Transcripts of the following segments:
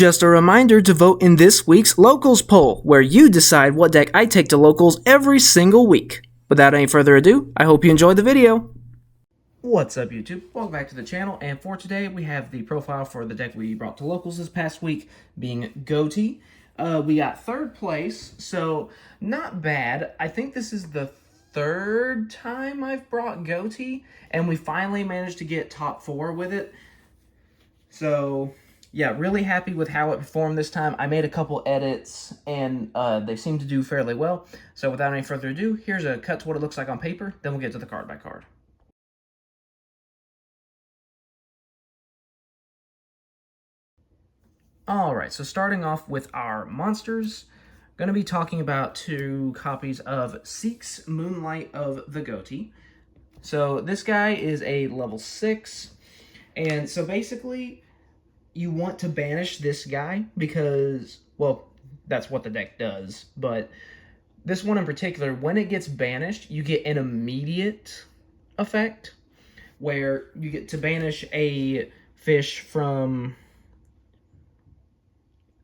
Just a reminder to vote in this week's Locals poll, where you decide what deck I take to Locals every single week. Without any further ado, I hope you enjoyed the video. What's up, YouTube? Welcome back to the channel, and for today we have the profile for the deck we brought to Locals this past week, being Ghoti. We got third place, so not bad. I think this is the third time I've brought Ghoti, and we finally managed to get top 4 with it. So yeah, really happy with how it performed this time. I made a couple edits, and they seem to do fairly well. So without any further ado, here's a cut to what it looks like on paper, then we'll get to the card by card. Alright, so starting off with our monsters, I'm going to be talking about 2 copies of Seek's Moonlight of the Ghoti. So this guy is a level 6, and so basically you want to banish this guy because, well, that's what the deck does, but this one in particular, when it gets banished, you get an immediate effect where you get to banish a fish from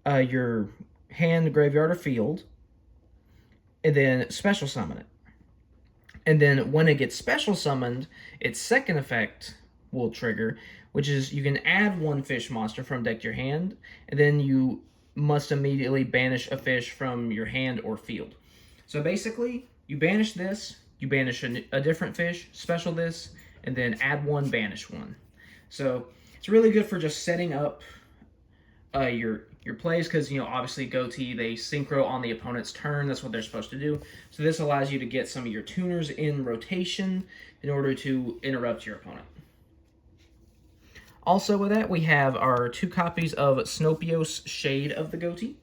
your hand, graveyard, or field, and then special summon it. And then when it gets special summoned, its second effect will trigger, which is you can add 1 fish monster from deck to your hand, and then you must immediately banish a fish from your hand or field. So basically, you banish this, you banish a different fish, special this, and then add 1, banish 1. So it's really good for just setting up your plays, because, you know, obviously Ghoti, they synchro on the opponent's turn. That's what they're supposed to do. So this allows you to get some of your tuners in rotation in order to interrupt your opponent. Also with that, we have our 2 copies of Snopios Shade of the Ghoti.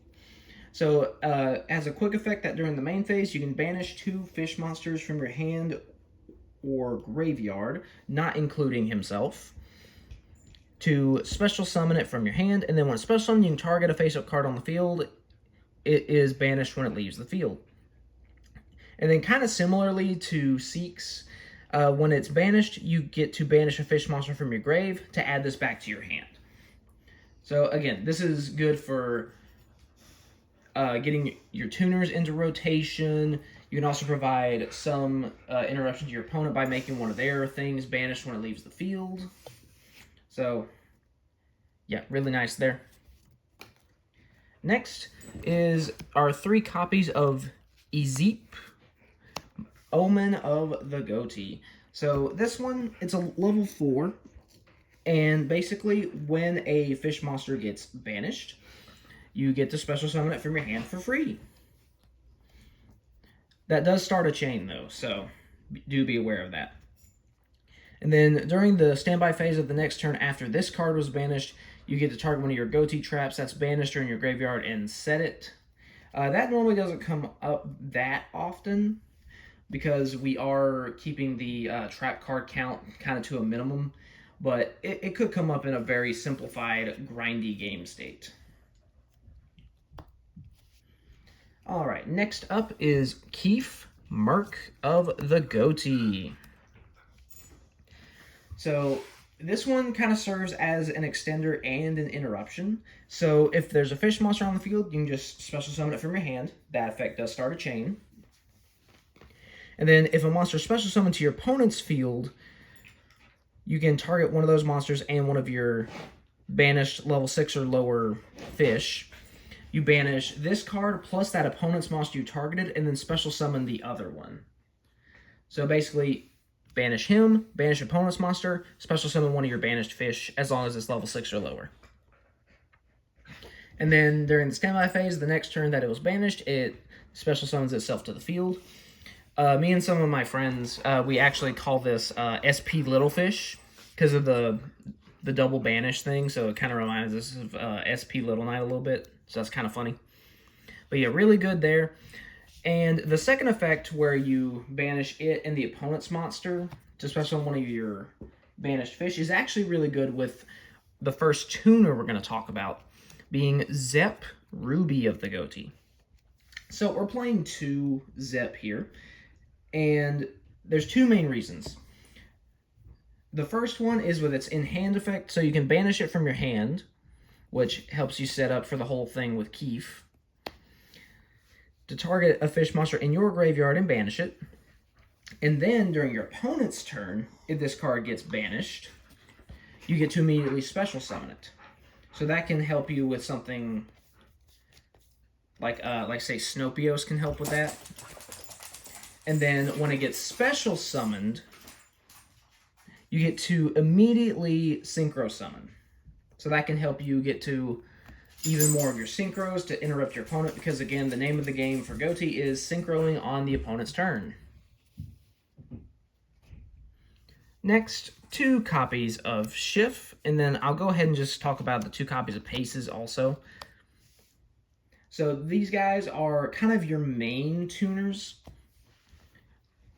So as a quick effect, that during the main phase, you can banish 2 fish monsters from your hand or graveyard, not including himself, to special summon it from your hand, and then when it's special summoned, you can target a face-up card on the field. It is banished when it leaves the field. And then kind of similarly to Seek's, when it's banished, you get to banish a fish monster from your grave to add this back to your hand. So again, this is good for getting your tuners into rotation. You can also provide some interruption to your opponent by making one of their things banished when it leaves the field. So, yeah, really nice there. Next is our 3 copies of Ezeep, Omen of the Ghoti. So this one, it's a level 4, and basically when a fish monster gets banished, you get to special summon it from your hand for free. That does start a chain though, so do be aware of that. And then during the standby phase of the next turn after this card was banished, you get to target one of your Ghoti traps that's banished during your graveyard and set it. That normally doesn't come up that often because we are keeping the trap card count kind of to a minimum, but it could come up in a very simplified, grindy game state. Alright, next up is Keef, Merc of the Ghoti. So this one kind of serves as an extender and an interruption. So if there's a fish monster on the field, you can just special summon it from your hand. That effect does start a chain. And then if a monster is special summoned to your opponent's field, you can target one of those monsters and one of your banished level 6 or lower fish. You banish this card plus that opponent's monster you targeted, and then special summon the other one. So basically, banish him, banish opponent's monster, special summon one of your banished fish, as long as it's level 6 or lower. And then during the standby phase, the next turn that it was banished, it special summons itself to the field. Me and some of my friends, we actually call this SP Littlefish because of the double banish thing, so it kind of reminds us of SP Little Knight a little bit, so that's kind of funny. But yeah, really good there. And the second effect, where you banish it and the opponent's monster to special one of your banished fish, is actually really good with the first tuner we're going to talk about, being Zep, Ruby of the Ghoti. So we're playing 2 Zep here, and there's 2 main reasons. The first one is with its in-hand effect, so you can banish it from your hand, which helps you set up for the whole thing with Keef. To target a fish monster in your graveyard and banish it. And then during your opponent's turn, if this card gets banished, you get to immediately special summon it. So that can help you with something like say Snopios can help with that. And then when it gets special summoned, you get to immediately synchro summon. So that can help you get to even more of your synchros to interrupt your opponent, because again, the name of the game for Ghoti is synchroing on the opponent's turn. Next, 2 copies of Schiff, and then I'll go ahead and just talk about the 2 copies of Paces also. So these guys are kind of your main tuners.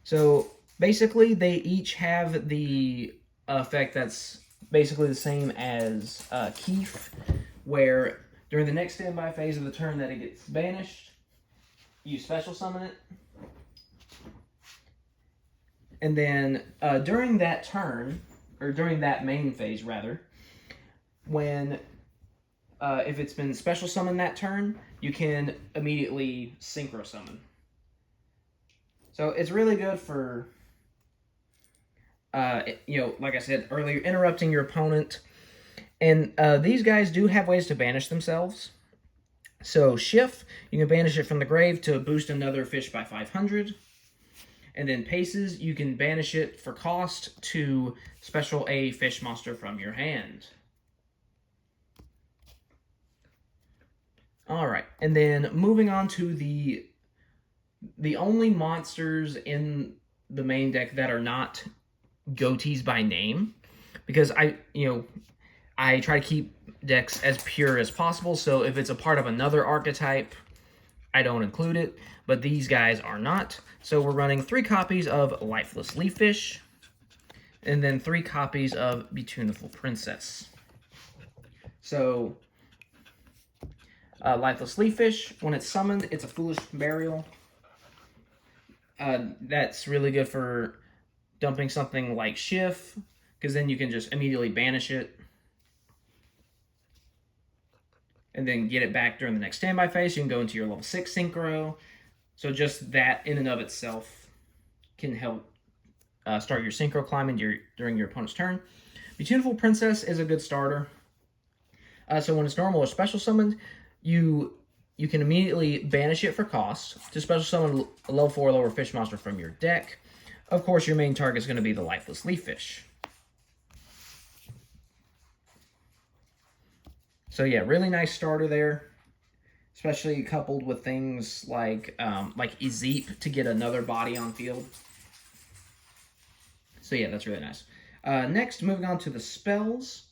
So basically, they each have the effect that's basically the same as Keef, where during the next standby phase of the turn that it gets banished, you special summon it. And then during that turn, or during that main phase rather, when if it's been special summoned that turn, you can immediately synchro summon. So it's really good for, like I said earlier, interrupting your opponent. And these guys do have ways to banish themselves. So Schiff, you can banish it from the grave to boost another fish by 500. And then Paces, you can banish it for cost to special a fish monster from your hand. Alright, and then moving on to the only monsters in the main deck that are not Ghotis by name, because I try to keep decks as pure as possible, so if it's a part of another archetype, I don't include it, but these guys are not. So we're running 3 copies of Lifeless Leaffish, and then 3 copies of Beautiful Princess. So, Lifeless Leaffish, when it's summoned, it's a Foolish Burial. That's really good for dumping something like Schiff, because then you can just immediately banish it and then get it back during the next standby phase. You can go into your level 6 synchro. So just that in and of itself can help start your synchro climbing during your opponent's turn. Beautiful Princess is a good starter. So when it's normal or special summoned, you can immediately banish it for cost to special summon a level 4 lower fish monster from your deck. Of course, your main target is going to be the Lifeless Leaffish. So yeah, really nice starter there, especially coupled with things like Ezeep to get another body on field. So yeah, that's really nice. Next, moving on to the spells.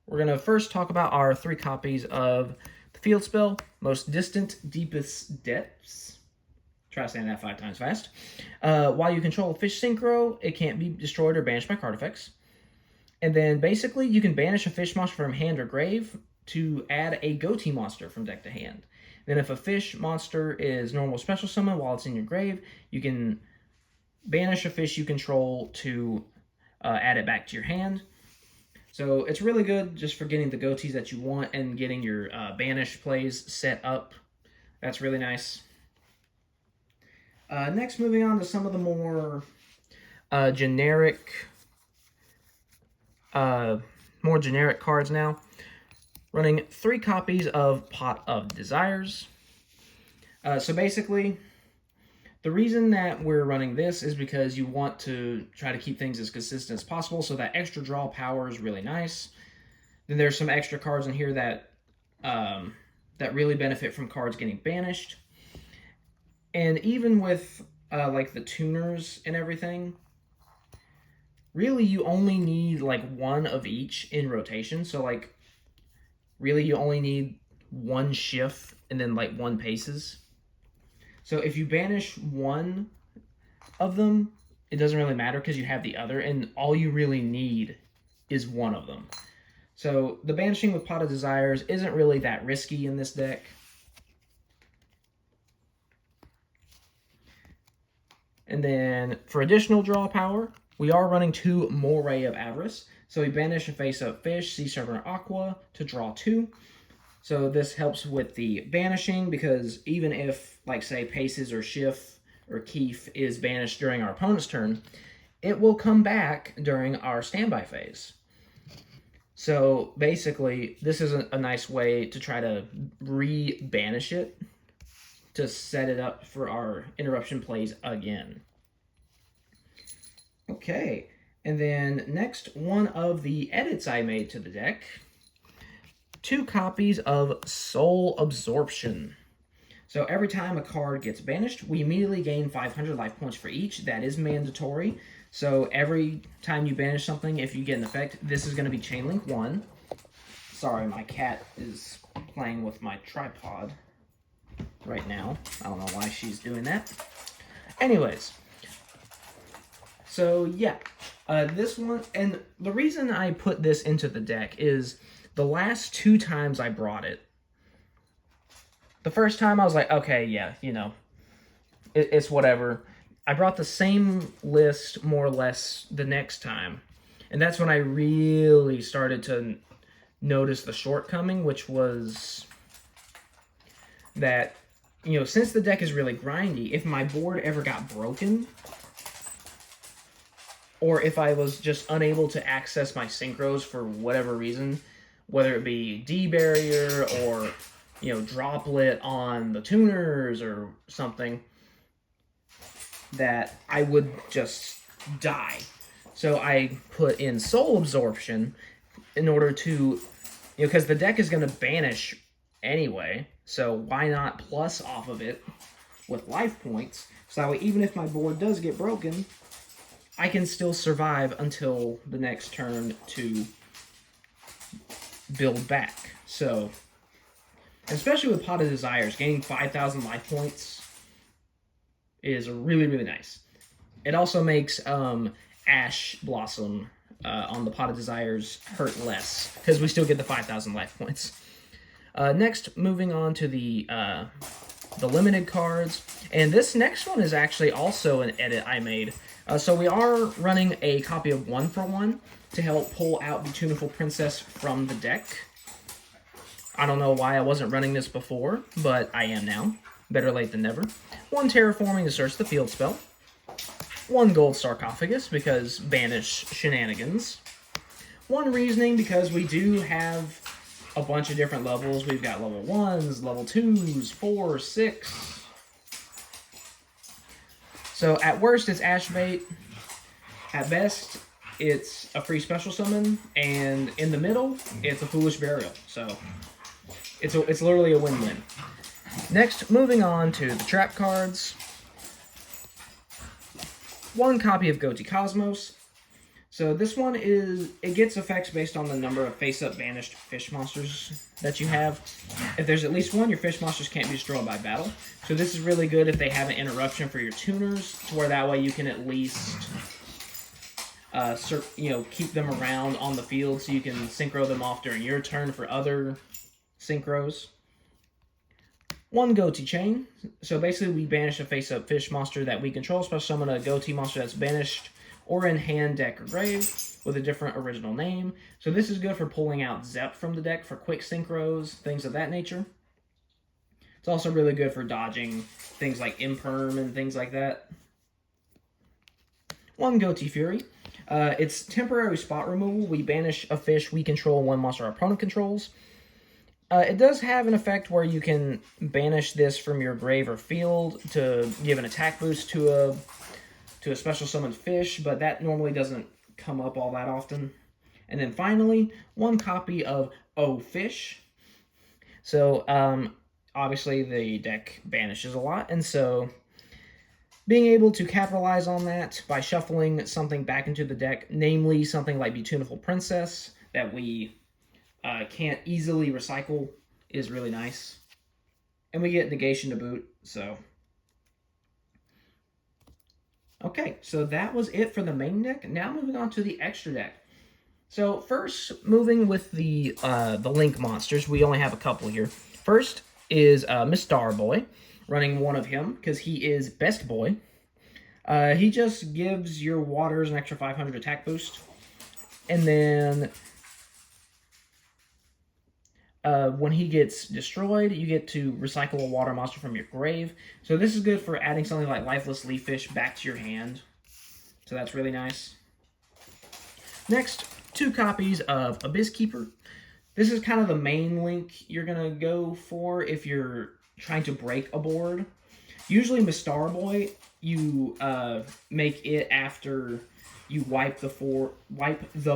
We're going to first talk about our 3 copies of the field spell, Most Distant, Deepest Depths. Try saying that 5 times fast. While you control a fish synchro, it can't be destroyed or banished by card effects. And then basically, you can banish a fish monster from hand or grave to add a Ghoti monster from deck to hand. Then if a fish monster is normal special summon while it's in your grave, you can banish a fish you control to add it back to your hand. So it's really good just for getting the Ghotis that you want and getting your banish plays set up. That's really nice. Next, moving on to some of the more generic cards now. Running 3 copies of Pot of Desires. So basically, the reason that we're running this is because you want to try to keep things as consistent as possible, so that extra draw power is really nice. Then there's some extra cards in here that that really benefit from cards getting banished. And even with like the tuners and everything, really you only need like 1 of each in rotation. So like really you only need 1 Schiff and then like 1 Paces. So if you banish 1 of them, it doesn't really matter because you have the other, and all you really need is 1 of them. So the banishing with Pot of Desires isn't really that risky in this deck. And then for additional draw power, we are running 2 Moray of Avarice. So we banish a face-up fish, Sea Serpent or Aqua to draw 2. So this helps with the banishing, because even if, like, say, Paces or Schiff or Keef is banished during our opponent's turn, it will come back during our standby phase. So basically, this is a nice way to try to re-banish it, to set it up for our interruption plays again. Okay, and then next, one of the edits I made to the deck, 2 copies of Soul Absorption. So every time a card gets banished, we immediately gain 500 life points for each. That is mandatory. So every time you banish something, if you get an effect, this is going to be Chain Link 1. Sorry, my cat is playing with my tripod right now. I don't know why she's doing that. Anyways, so yeah, this one, and the reason I put this into the deck is the last 2 times I brought it. The first time I was like, okay, yeah, you know, it's whatever. I brought the same list more or less the next time, and that's when I really started to notice the shortcoming, which was that, you know, since the deck is really grindy, if my board ever got broken, or if I was just unable to access my synchros for whatever reason, whether it be D-barrier or, you know, droplet on the tuners or something, that I would just die. So I put in Soul Absorption in order to, you know, because the deck is going to banish anyway, so why not plus off of it with life points, so that way even if my board does get broken, I can still survive until the next turn to build back. So, especially with Pot of Desires, gaining 5,000 life points is really, really nice. It also makes Ash Blossom on the Pot of Desires hurt less, because we still get the 5,000 life points. Next, moving on to the limited cards, and this next one is actually also an edit I made. So we are running a copy of 1-for-1 to help pull out the Tuneful Princess from the deck. I don't know why I wasn't running this before, but I am now. Better late than never. 1 Terraforming to search the field spell. 1 Gold Sarcophagus, because banish shenanigans. 1 Reasoning, because we do have a bunch of different levels. We've got level 1s, level 2s, 4s, 6. So at worst, it's Ashbait. At best, it's a free special summon. And in the middle, it's a Foolish Burial. So it's literally a win-win. Next, moving on to the trap cards. 1 copy of Ghoti Cosmos. So this one it gets effects based on the number of face-up banished fish monsters that you have. If there's at least 1, your fish monsters can't be destroyed by battle. So this is really good if they have an interruption for your tuners, to where that way you can at least keep them around on the field, so you can synchro them off during your turn for other synchros. 1 Ghoti Chain. So basically we banish a face-up fish monster that we control, special summon a Ghoti monster that's banished or in hand, deck, or grave with a different original name. So this is good for pulling out Zep from the deck for quick synchros, things of that nature. It's also really good for dodging things like Imperm and things like that. 1 Ghoti Fury. It's temporary spot removal. We banish a fish we control, 1 monster our opponent controls. It does have an effect where you can banish this from your grave or field to give an attack boost to a special summoned fish, but that normally doesn't come up all that often. And then finally, 1 copy of Oh Fish. So obviously the deck banishes a lot, and so being able to capitalize on that by shuffling something back into the deck, namely something like Beautiful Princess that we can't easily recycle, is really nice. And we get negation to boot, so. Okay, so that was it for the main deck. Now moving on to the extra deck. So first, moving with the Link monsters, we only have a couple here. First is Miss Starboy, running 1 of him, because he is Best Boy. He just gives your waters an extra 500 attack boost. And then when he gets destroyed, you get to recycle a water monster from your grave. So this is good for adding something like Lifeless Leaf Fish back to your hand. So that's really nice. Next, 2 copies of Abyss Keeper. This is kind of the main link you're going to go for if you're trying to break a board. Usually with Starboy, you make it after you wipe the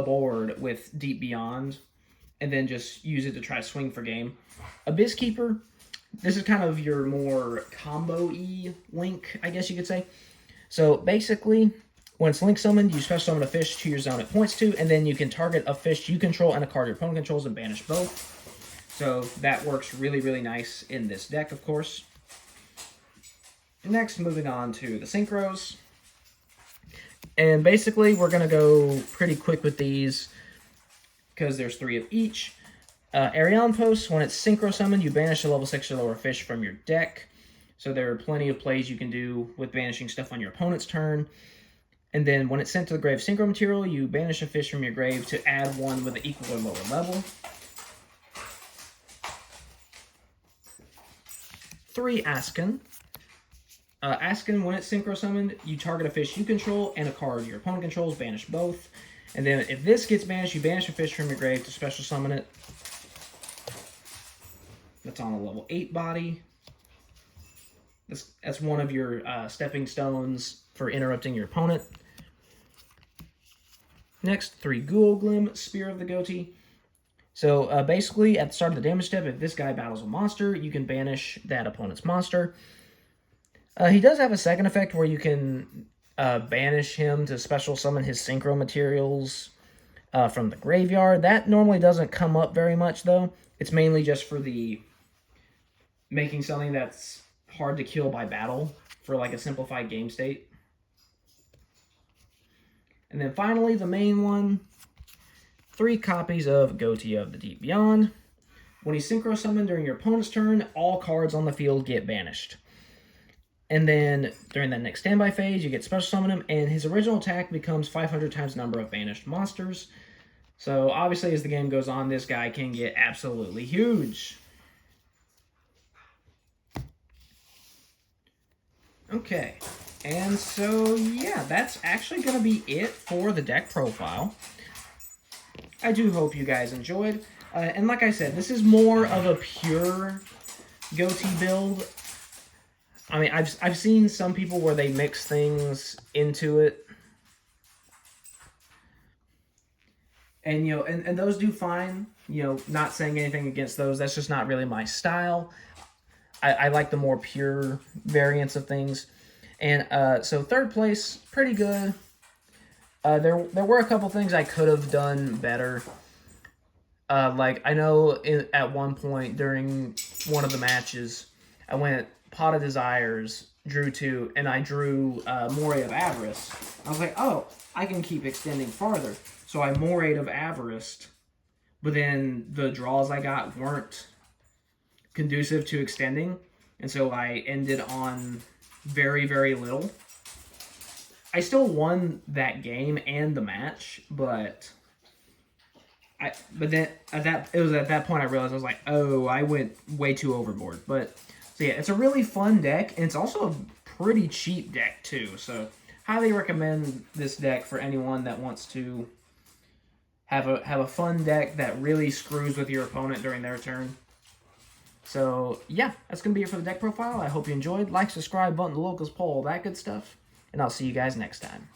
board with Deep Beyond, and then just use it to try to swing for game. Abyss Keeper, this is kind of your more combo-y link, I guess you could say. So basically, when it's link summoned, you special summon a fish to your zone it points to, and then you can target a fish you control and a card your opponent controls and banish both. So that works really, really nice in this deck, of course. Next, moving on to the Synchros. And basically, we're going to go pretty quick with these because there's 3 of each. Arion Post, when it's Synchro Summoned, you banish a level 6 or lower fish from your deck. So there are plenty of plays you can do with banishing stuff on your opponent's turn. And then when it's sent to the grave Synchro Material, you banish a fish from your grave to add one with an equal or lower level. 3 Asken. Asken, when it's Synchro Summoned, you target a fish you control and a card your opponent controls, banish both. And then if this gets banished, you banish a fish from your grave to special summon it. That's on a level 8 body. That's one of your stepping stones for interrupting your opponent. Next, 3 Ghoul Glim, Spear of the Ghoti. So basically, at the start of the damage step, if this guy battles a monster, you can banish that opponent's monster. He does have a second effect where you can banish him to special summon his Synchro Materials from the graveyard. That normally doesn't come up very much, though. It's mainly just for the making something that's hard to kill by battle for like a simplified game state. And then finally, the main one, 3 copies of Ghoti of the Deep Beyond. When he's Synchro Summoned during your opponent's turn, all cards on the field get banished. And then during that next standby phase, you get special summon him, and his original attack becomes 500 times the number of banished monsters. So obviously, as the game goes on, this guy can get absolutely huge. Okay, and so yeah, that's actually going to be it for the deck profile. I do hope you guys enjoyed. And like I said, this is more of a pure Ghoti build. I mean, I've seen some people where they mix things into it. And, you know, and those do fine. You know, not saying anything against those. That's just not really my style. I like the more pure variants of things. And so 3rd place, pretty good. There were a couple things I could have done better. Like, I know at one point during one of the matches, I went Pot of Desires, drew 2, and I drew Moray of Avarice. I was like, oh, I can keep extending farther. So I Morayed of Avarice, but then the draws I got weren't conducive to extending, and so I ended on very, very little. I still won that game and the match, but then at that point I realized I was like, oh, I went way too overboard. But so yeah, it's a really fun deck, and it's also a pretty cheap deck too. So highly recommend this deck for anyone that wants to have a fun deck that really screws with your opponent during their turn. So yeah, that's gonna be it for the deck profile. I hope you enjoyed. Like, subscribe, button, the locals poll, that good stuff. And I'll see you guys next time.